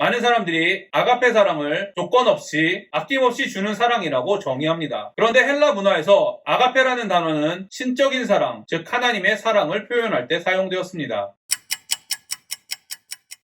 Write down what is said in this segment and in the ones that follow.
많은 사람들이 아가페 사랑을 조건 없이 아낌없이 주는 사랑이라고 정의합니다. 그런데 헬라 문화에서 아가페라는 단어는 신적인 사랑, 즉 하나님의 사랑을 표현할 때 사용되었습니다.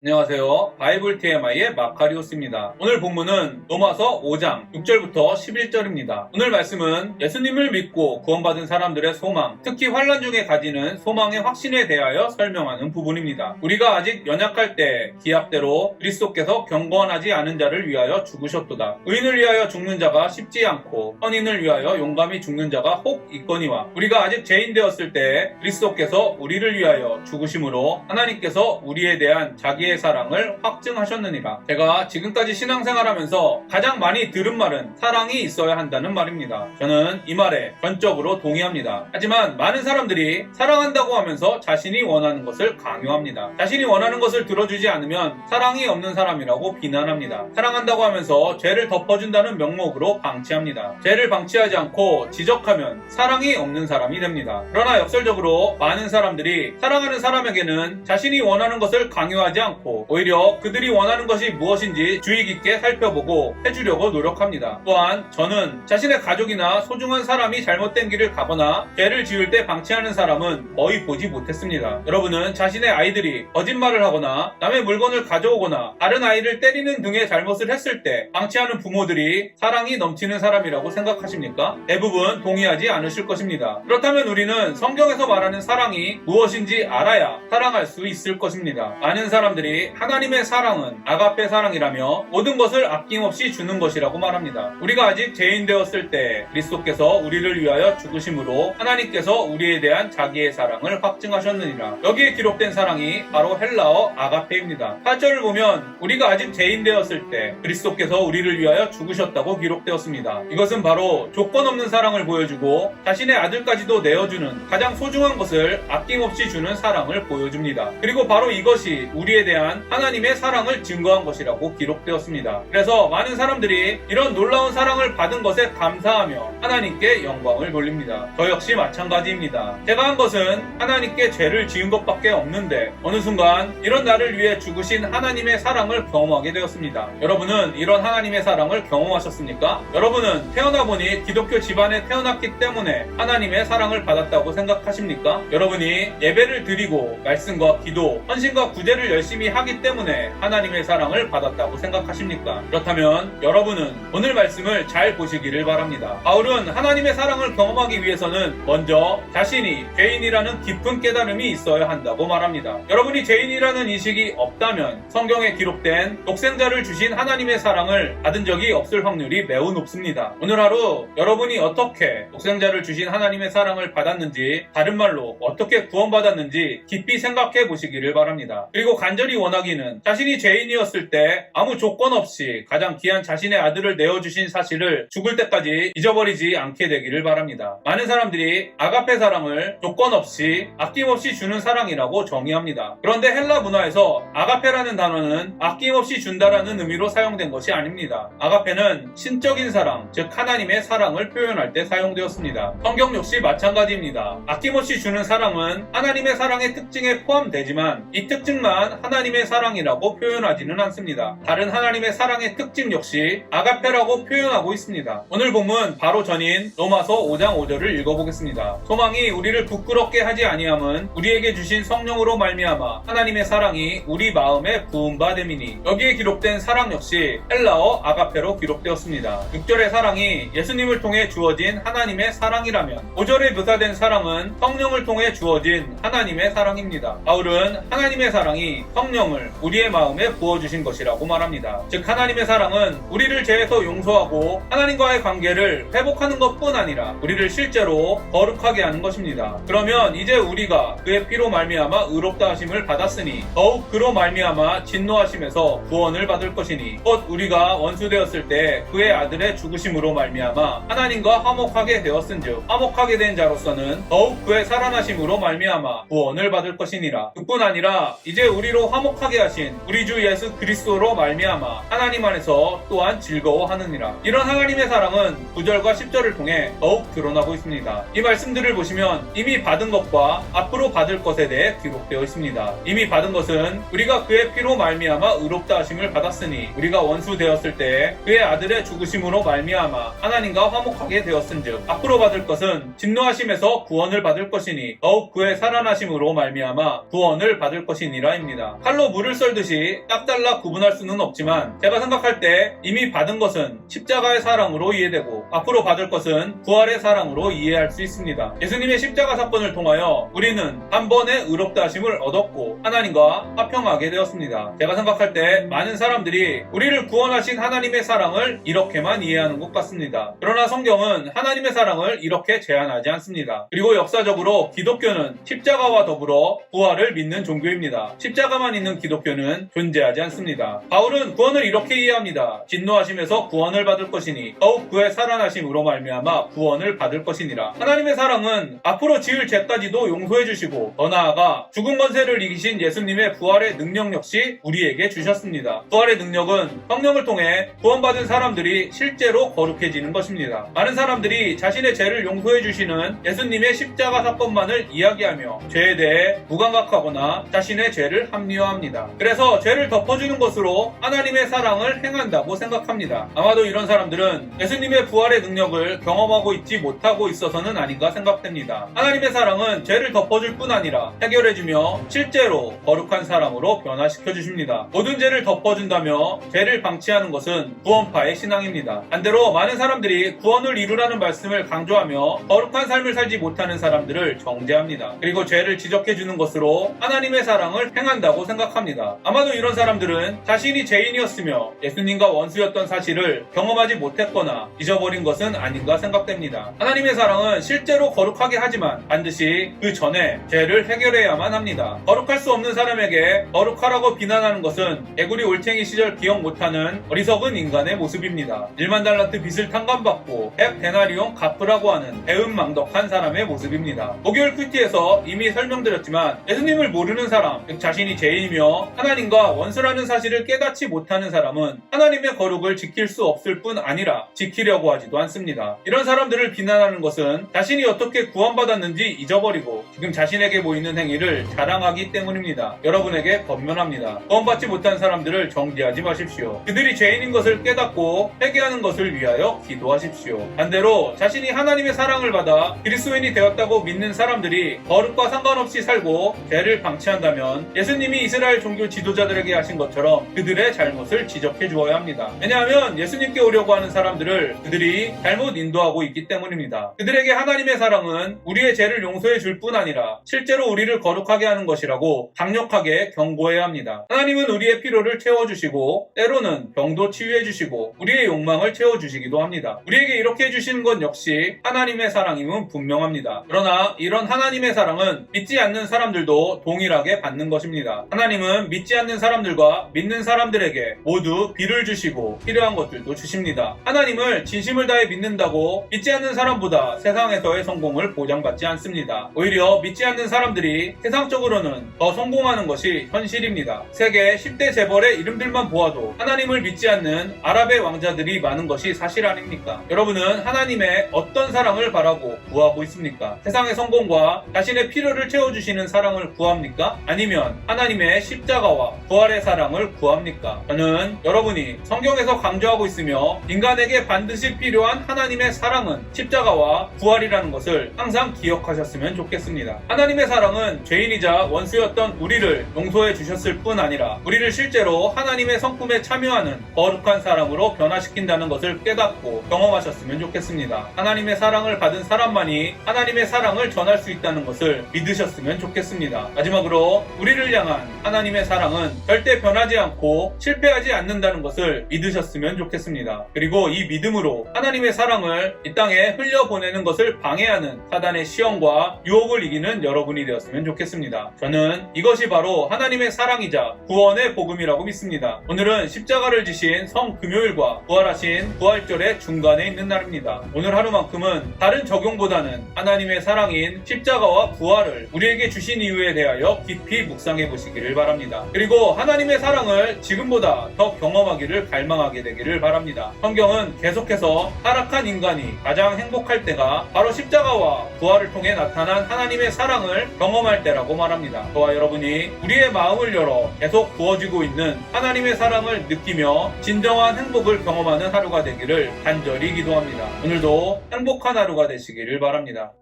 안녕하세요. 바이블 TMI의 마카리오스입니다. 오늘 본문은 로마서 5장 6절부터 11절입니다. 오늘 말씀은 예수님을 믿고 구원받은 사람들의 소망, 특히 환난 중에 가지는 소망의 확신에 대하여 설명하는 부분입니다. 우리가 아직 연약할 때 기약대로 그리스도께서 경건하지 않은 자를 위하여 죽으셨도다. 의인을 위하여 죽는 자가 쉽지 않고 선인을 위하여 용감히 죽는 자가 혹 있거니와, 우리가 아직 죄인 되었을 때 그리스도께서 우리를 위하여 죽으심으로 하나님께서 우리에 대한 자기의 사랑을 확증하셨느니라. 제가 지금까지 신앙생활하면서 가장 많이 들은 말은 사랑이 있어야 한다는 말입니다. 저는 이 말에 전적으로 동의합니다. 하지만 많은 사람들이 사랑한다고 하면서 자신이 원하는 것을 강요합니다. 자신이 원하는 것을 들어주지 않으면 사랑이 없는 사람이라고 비난합니다. 사랑한다고 하면서 죄를 덮어준다는 명목으로 방치합니다. 죄를 방치하지 않고 지적하면 사랑이 없는 사람이 됩니다. 그러나 역설적으로 많은 사람들이 사랑하는 사람에게는 자신이 원하는 것을 강요하지 않고 오히려 그들이 원하는 것이 무엇인지 주의 깊게 살펴보고 해주려고 노력합니다. 또한 저는 자신의 가족이나 소중한 사람이 잘못된 길을 가거나 죄를 지을 때 방치하는 사람은 거의 보지 못했습니다. 여러분은 자신의 아이들이 거짓말을 하거나 남의 물건을 가져오거나 다른 아이를 때리는 등의 잘못을 했을 때 방치하는 부모들이 사랑이 넘치는 사람이라고 생각하십니까? 대부분 동의하지 않으실 것입니다. 그렇다면 우리는 성경에서 말하는 사랑이 무엇인지 알아야 사랑할 수 있을 것입니다. 많은 사람들이 하나님의 사랑은 아가페 사랑이라며 모든 것을 아낌없이 주는 것이라고 말합니다. 우리가 아직 죄인 되었을 때 그리스도께서 우리를 위하여 죽으심으로 하나님께서 우리에 대한 자기의 사랑을 확증하셨느니라. 여기에 기록된 사랑이 바로 헬라어 아가페입니다. 8절을 보면 우리가 아직 죄인 되었을 때 그리스도께서 우리를 위하여 죽으셨다고 기록되었습니다. 이것은 바로 조건 없는 사랑을 보여주고 자신의 아들까지도 내어주는 가장 소중한 것을 아낌없이 주는 사랑을 보여줍니다. 그리고 바로 이것이 우리에 대한 하나님의 사랑을 증거한 것이라고 기록되었습니다. 그래서 많은 사람들이 이런 놀라운 사랑을 받은 것에 감사하며 하나님께 영광을 돌립니다. 저 역시 마찬가지입니다. 제가 한 것은 하나님께 죄를 지은 것밖에 없는데 어느 순간 이런 나를 위해 죽으신 하나님의 사랑을 경험하게 되었습니다. 여러분은 이런 하나님의 사랑을 경험하셨습니까? 여러분은 태어나 보니 기독교 집안에 태어났기 때문에 하나님의 사랑을 받았다고 생각하십니까? 여러분이 예배를 드리고 말씀과 기도, 헌신과 구제를 열심히 하기 때문에 하나님의 사랑을 받았다고 생각하십니까? 그렇다면 여러분은 오늘 말씀을 잘 보시기를 바랍니다. 바울은 하나님의 사랑을 경험하기 위해서는 먼저 자신이 죄인이라는 깊은 깨달음이 있어야 한다고 말합니다. 여러분이 죄인이라는 인식이 없다면 성경에 기록된 독생자를 주신 하나님의 사랑을 받은 적이 없을 확률이 매우 높습니다. 오늘 하루 여러분이 어떻게 독생자를 주신 하나님의 사랑을 받았는지, 다른 말로 어떻게 구원받았는지 깊이 생각해 보시기를 바랍니다. 그리고 간절히 원하기는 자신이 죄인이었을 때 아무 조건 없이 가장 귀한 자신의 아들을 내어주신 사실을 죽을 때까지 잊어버리지 않게 되기를 바랍니다. 많은 사람들이 아가페 사랑을 조건 없이 아낌없이 주는 사랑이라고 정의합니다. 그런데 헬라 문화에서 아가페라는 단어는 아낌없이 준다라는 의미로 사용된 것이 아닙니다. 아가페는 신적인 사랑, 즉 하나님의 사랑을 표현할 때 사용되었습니다. 성경 역시 마찬가지입니다. 아낌없이 주는 사랑은 하나님의 사랑의 특징에 포함되지만 이 특징만 하나님의 사랑이라고 표현하지는 않습니다. 다른 하나님의 사랑의 특징 역시 아가페라고 표현하고 있습니다. 오늘 본문 바로 전인 로마서 5장 5절을 읽어보겠습니다. 소망이 우리를 부끄럽게 하지 아니함은 우리에게 주신 성령으로 말미암아 하나님의 사랑이 우리 마음에 부은 바 됨이니. 여기에 기록된 사랑 역시 헬라어 아가페로 기록되었습니다. 6절의 사랑이 예수님을 통해 주어진 하나님의 사랑이라면 5절에 묘사된 사랑은 성령을 통해 주어진 하나님의 사랑입니다. 바울은 하나님의 사랑이 성령을 우리의 마음에 부어주신 것이라고 말합니다. 즉 하나님의 사랑은 우리를 죄에서 용서하고 하나님과의 관계를 회복하는 것뿐 아니라 우리를 실제로 거룩하게 하는 것입니다. 그러면 이제 우리가 그의 피로 말미암아 의롭다 하심을 받았으니 더욱 그로 말미암아 진노하심에서 구원을 받을 것이니 곧 우리가 원수되었을 때 그의 아들의 죽으심으로 말미암아 하나님과 화목하게 되었은즉 화목하게 된 자로서는 더욱 그의 살아나심으로 말미암아 구원을 받을 것이니라. 그뿐 아니라 이제 우리로 화목하게 하신 우리 주 예수 그리스도로 말미암아 하나님 안에서 또한 즐거워하느니라. 이런 하나님의 사랑은 9절과 10절을 통해 더욱 드러나고 있습니다. 이 말씀들을 보시면 이미 받은 것과 앞으로 받을 것에 대해 기록되어 있습니다. 이미 받은 것은 우리가 그의 피로 말미암아 의롭다 하심을 받았으니 우리가 원수 되었을 때 그의 아들의 죽으심으로 말미암아 하나님과 화목하게 되었은즉 앞으로 받을 것은 진노하심에서 구원을 받을 것이니 더욱 그의 살아나심으로 말미암아 구원을 받을 것이니라입니다. 칼로 물을 썰듯이 딱 잘라 구분할 수는 없지만 제가 생각할 때 이미 받은 것은 십자가의 사랑으로 이해되고 앞으로 받을 것은 부활의 사랑으로 이해할 수 있습니다. 예수님의 십자가 사건을 통하여 우리는 한 번의 의롭다 하심을 얻었고 하나님과 화평하게 되었습니다. 제가 생각할 때 많은 사람들이 우리를 구원하신 하나님의 사랑을 이렇게만 이해하는 것 같습니다. 그러나 성경은 하나님의 사랑을 이렇게 제한하지 않습니다. 그리고 역사적으로 기독교는 십자가와 더불어 부활을 믿는 종교입니다. 십자가만 있는 기독교는 존재하지 않습니다. 바울은 구원을 이렇게 이해합니다. 진노하심에서 구원을 받을 것이니 더욱 그의 살아나심으로 말미암아 구원을 받을 것이니라. 하나님의 사랑은 앞으로 지을 죄까지도 용서해 주시고 더 나아가 죽은 권세를 이기신 예수님의 부활의 능력 역시 우리에게 주셨습니다. 부활의 능력은 성령을 통해 구원받은 사람들이 실제로 거룩해지는 것입니다. 많은 사람들이 자신의 죄를 용서해 주시는 예수님의 십자가 사건만을 이야기하며 죄에 대해 무감각하거나 자신의 죄를 합리화합니다. 그래서 죄를 덮어주는 것으로 하나님의 사랑을 행한다고 생각합니다. 아마도 이런 사람들은 예수님의 부활의 능력을 경험하고 있지 못하고 있어서는 아닌가 생각됩니다. 하나님의 사랑은 죄를 덮어줄 뿐 아니라 해결해주며 실제로 거룩한 사람으로 변화시켜 주십니다. 모든 죄를 덮어준다며 죄를 방치하는 것은 구원파의 신앙입니다. 반대로 많은 사람들이 구원을 이루라는 말씀을 강조하며 거룩한 삶을 살지 못하는 사람들을 정죄합니다. 그리고 죄를 지적해주는 것으로 하나님의 사랑을 행한다고 생각합니다. 아마도 이런 사람들은 자신이 죄인이었으며 예수님과 원수였던 사실을 경험하지 못했거나 잊어버린 것은 아닌가 생각됩니다. 하나님의 사랑은 실제로 거룩하게 하지만 반드시 그 전에 죄를 해결해야만 합니다. 거룩할 수 없는 사람에게 거룩하라고 비난하는 것은 개구리 올챙이 시절 기억 못하는 어리석은 인간의 모습입니다. 1만 달란트 빚을 탕감받고 100데나리온 갚으라고 하는 배은망덕한 사람의 모습입니다. 목요일 큐티에서 이미 설명드렸지만 예수님을 모르는 사람, 즉 자신이 죄인이며 하나님과 원수라는 사실을 깨닫지 못하는 사람은 하나님의 거룩을 지킬 수 없을 뿐 아니라 지키려고 하지도 않습니다. 이런 사람들을 비난하는 것은 자신이 어떻게 구원받았는지 잊어버리고 지금 자신에게 보이는 행위를 자랑하기 때문입니다. 여러분에게 권면합니다. 구원받지 못한 사람들을 정죄하지 마십시오. 그들이 죄인인 것을 깨닫고 회개하는 것을 위하여 기도하십시오. 반대로 자신이 하나님의 사랑을 받아 그리스도인이 되었다고 믿는 사람들이 거룩과 상관없이 살고 죄를 방치한다면 예수님이 이스라엘 종교 지도자들에게 하신 것처럼 그들의 잘못을 지적해 주어야 합니다. 왜냐하면 예수님께 오려고 하는 사람들을 그들이 잘못 인도하고 있기 때문입니다. 그들에게 하나님의 사랑은 우리의 죄를 용서해 줄 뿐 아니라 실제로 우리를 거룩하게 하는 것이라고 강력하게 경고해야 합니다. 하나님은 우리의 필요를 채워주시고 때로는 병도 치유해 주시고 우리의 욕망을 채워주시기도 합니다. 우리에게 이렇게 해주시는 것 역시 하나님의 사랑임은 분명합니다. 그러나 이런 하나님의 사랑은 믿지 않는 사람들도 동일하게 받는 것입니다. 하나님은 믿지 않는 사람들과 믿는 사람들에게 모두 비를 주시고 필요한 것들도 주십니다. 하나님을 진심을 다해 믿는다고 믿지 않는 사람보다 세상에서의 성공을 보장받지 않습니다. 오히려 믿지 않는 사람들이 세상적으로는 더 성공하는 것이 현실입니다. 세계 10대 재벌의 이름들만 보아도 하나님을 믿지 않는 아랍의 왕자들이 많은 것이 사실 아닙니까? 여러분은 하나님의 어떤 사랑을 바라고 구하고 있습니까? 세상의 성공과 자신의 필요를 채워주시는 사랑을 구합니까? 아니면 하나님의 십자가와 부활의 사랑을 구합니까? 저는 여러분이 성경에서 강조하고 있으며 인간에게 반드시 필요한 하나님의 사랑은 십자가와 부활이라는 것을 항상 기억하셨으면 좋겠습니다. 하나님의 사랑은 죄인이자 원수였던 우리를 용서해 주셨을 뿐 아니라 우리를 실제로 하나님의 성품에 참여하는 거룩한 사람으로 변화시킨다는 것을 깨닫고 경험하셨으면 좋겠습니다. 하나님의 사랑을 받은 사람만이 하나님의 사랑을 전할 수 있다는 것을 믿으셨으면 좋겠습니다. 마지막으로 우리를 향한 하나님의 사랑은 절대 변하지 않고 실패하지 않는다는 것을 믿으셨으면 좋겠습니다. 그리고 이 믿음으로 하나님의 사랑을 이 땅에 흘려보내는 것을 방해하는 사단의 시험과 유혹을 이기는 여러분이 되었으면 좋겠습니다. 저는 이것이 바로 하나님의 사랑이자 구원의 복음이라고 믿습니다. 오늘은 십자가를 지신 성금요일과 부활하신 부활절의 중간에 있는 날입니다. 오늘 하루만큼은 다른 적용보다는 하나님의 사랑인 십자가와 부활을 우리에게 주신 이유에 대하여 깊이 묵상해 보시기를 바랍니다. 그리고 하나님의 사랑을 지금보다 더 경험하기를 갈망하게 되기를 바랍니다. 성경은 계속해서 타락한 인간이 가장 행복할 때가 바로 십자가와 부활을 통해 나타난 하나님의 사랑을 경험할 때라고 말합니다. 저와 여러분이 우리의 마음을 열어 계속 부어지고 있는 하나님의 사랑을 느끼며 진정한 행복을 경험하는 하루가 되기를 간절히 기도합니다. 오늘도 행복한 하루가 되시기를 바랍니다.